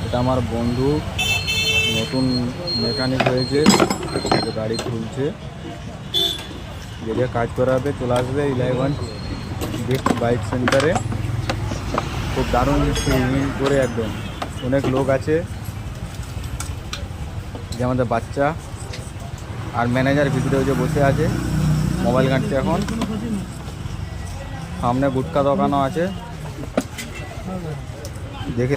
এটা আমার বন্ধু নতুন মেকানিক হয়েছে, গাড়ি খুলছে, যে কাজ করাবে চলে আসবে ইলাইগঞ্জ বেস্ট বাইক সেন্টারে। খুব দারুণ সুইমিং করে একদম, অনেক লোক আছে, যে আমাদের বাচ্চা আর ম্যানেজার ভিতরে যে বসে আছে মোবাইল ঘাঁটছে। এখন সামনে গুটকা দোকানও আছে, দেখে